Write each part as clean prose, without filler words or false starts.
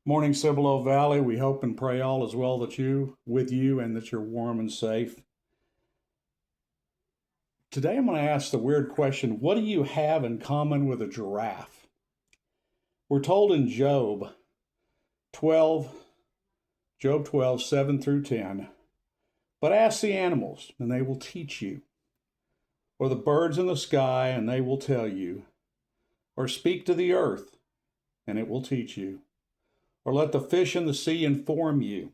Morning, Cibolo Valley. We hope and pray all is well with you and that you're warm and safe. Today I'm going to ask the weird question, what do you have in common with a giraffe? We're told in 12, Job 12, 7 through 10, but ask the animals and they will teach you, or the birds in the sky and they will tell you, or speak to the earth and it will teach you, or let the fish in the sea inform you.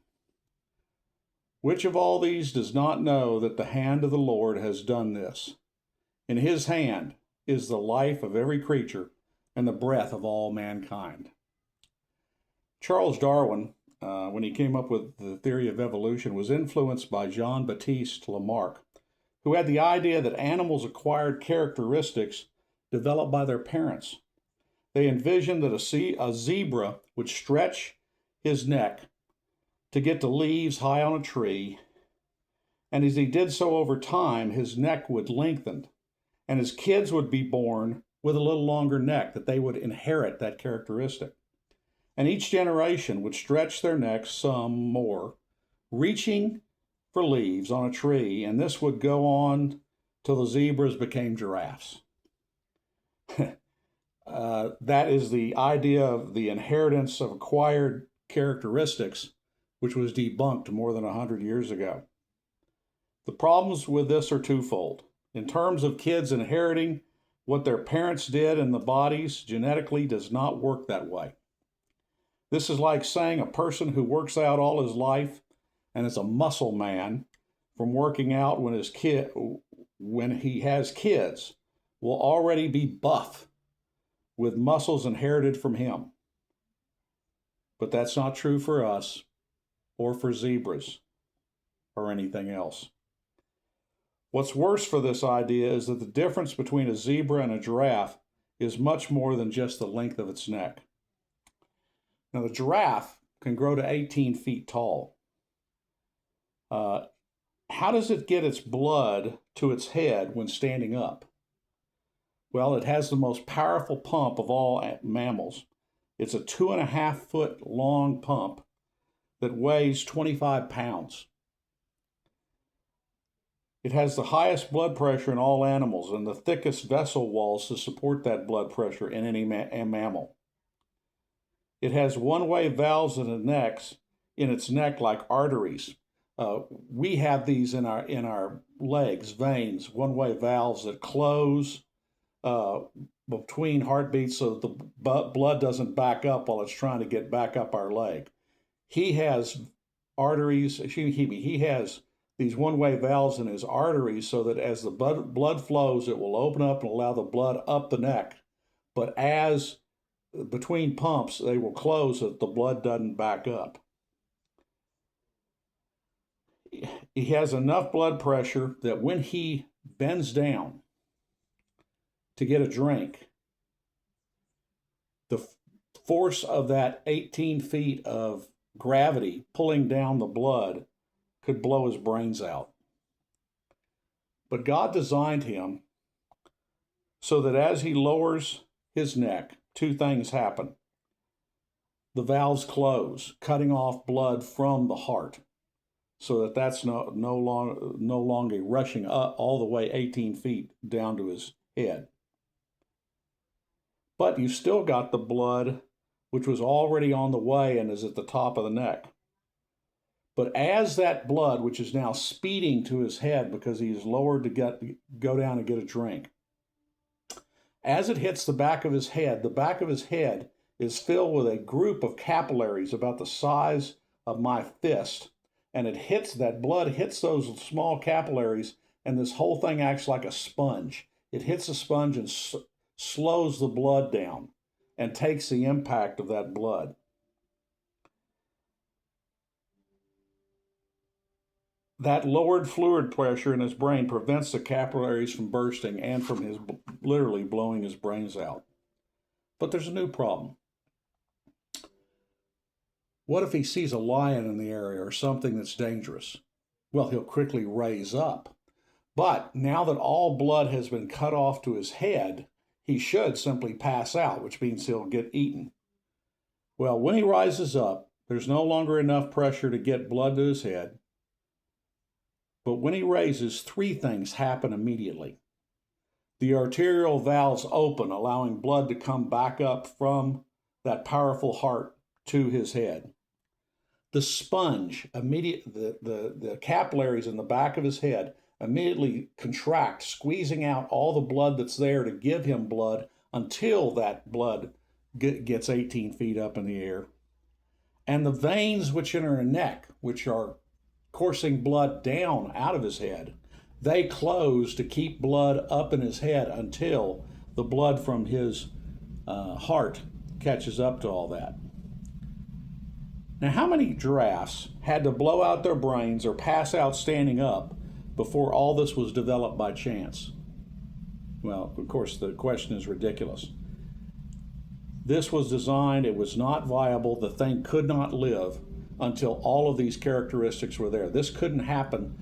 Which of all these does not know that the hand of the Lord has done this? In his hand is the life of every creature and the breath of all mankind. Charles Darwin, when he came up with the theory of evolution, was influenced by Jean-Baptiste Lamarck, who had the idea that animals acquired characteristics developed by their parents. They envisioned that a zebra would stretch his neck to get to leaves high on a tree, and as he did so over time, his neck would lengthen, and his kids would be born with a little longer neck, that they would inherit that characteristic. And each generation would stretch their necks some more, reaching for leaves on a tree, and this would go on till the zebras became giraffes. That is the idea of the inheritance of acquired characteristics, which was debunked more than 100 years ago. The problems with this are twofold. In terms of kids inheriting what their parents did in the bodies, genetically does not work that way. This is like saying a person who works out all his life and is a muscle man from working out when he has kids will already be buff with muscles inherited from him. But that's not true for us or for zebras or anything else. What's worse for this idea is that the difference between a zebra and a giraffe is much more than just the length of its neck. Now, the giraffe can grow to 18 feet tall. How does it get its blood to its head when standing up? Well, it has the most powerful pump of all mammals. It's a 2.5-foot long pump that weighs 25 pounds. It has the highest blood pressure in all animals and the thickest vessel walls to support that blood pressure in any mammal. It has one-way valves in its neck like arteries. We have these in our legs, veins, one-way valves that close between heartbeats so that the blood doesn't back up while it's trying to get back up our leg. He has he has these one-way valves in his arteries so that as the blood flows, it will open up and allow the blood up the neck. But as between pumps, they will close so that the blood doesn't back up. He has enough blood pressure that when he bends down to get a drink, the force of that 18 feet of gravity pulling down the blood could blow his brains out. But God designed him so that as he lowers his neck, two things happen. The valves close, cutting off blood from the heart, so that that's no longer rushing up all the way 18 feet down to his head. But you've still got the blood, which was already on the way and is at the top of the neck. But as that blood, which is now speeding to his head because he's lowered to go down and get a drink, as it hits the back of his head is filled with a group of capillaries about the size of my fist. And that blood hits those small capillaries, and this whole thing acts like a sponge. It hits a sponge and slows the blood down and takes the impact of that blood. That lowered fluid pressure in his brain prevents the capillaries from bursting and from his literally blowing his brains out. But there's a new problem. What if he sees a lion in the area or something that's dangerous? Well, he'll quickly raise up. But now that all blood has been cut off to his head, he should simply pass out, which means he'll get eaten. Well, when he rises up, there's no longer enough pressure to get blood to his head. But when he raises, three things happen immediately. The arterial valves open, allowing blood to come back up from that powerful heart to his head. The sponge, the capillaries in the back of his head immediately contract, squeezing out all the blood that's there to give him blood until that blood gets 18 feet up in the air. And the veins which are in her neck, which are coursing blood down out of his head, they close to keep blood up in his head until the blood from his heart catches up to all that. Now, how many giraffes had to blow out their brains or pass out standing up before all this was developed by chance? Well, of course, the question is ridiculous. This was designed, it was not viable, the thing could not live until all of these characteristics were there. This couldn't happen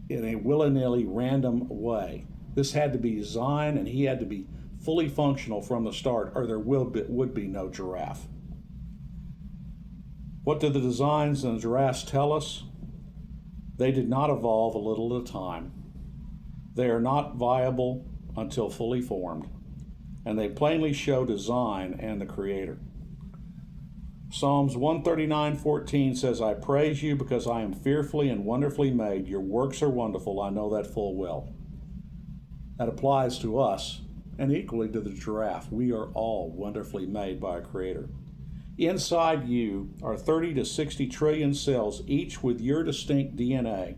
in a willy-nilly random way. This had to be designed, and he had to be fully functional from the start, or there would be no giraffe. What do the designs and the giraffes tell us? They did not evolve a little at a time. They are not viable until fully formed, and they plainly show design and the Creator. Psalms 139:14 says, I praise you because I am fearfully and wonderfully made. Your works are wonderful. I know that full well. That applies to us and equally to the giraffe. We are all wonderfully made by a Creator. Inside you are 30 to 60 trillion cells, each with your distinct DNA,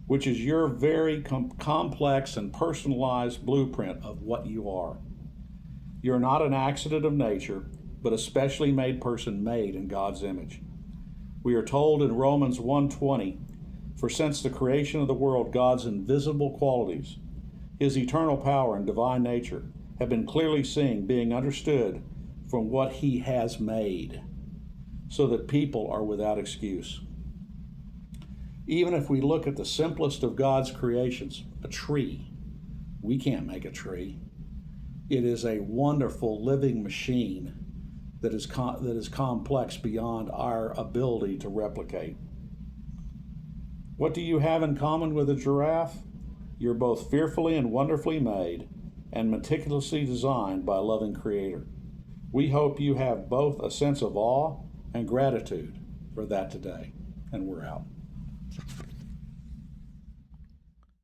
which is your very complex and personalized blueprint of what you are. You're not an accident of nature, but a specially made person made in God's image. We are told in Romans 1:20, for since the creation of the world, God's invisible qualities, his eternal power and divine nature, have been clearly seen, being understood from what he has made, so that people are without excuse. Even if we look at the simplest of God's creations, a tree, we can't make a tree. It is a wonderful living machine that is complex beyond our ability to replicate. What do you have in common with a giraffe? You're both fearfully and wonderfully made and meticulously designed by a loving Creator. We hope you have both a sense of awe and gratitude for that today. And we're out.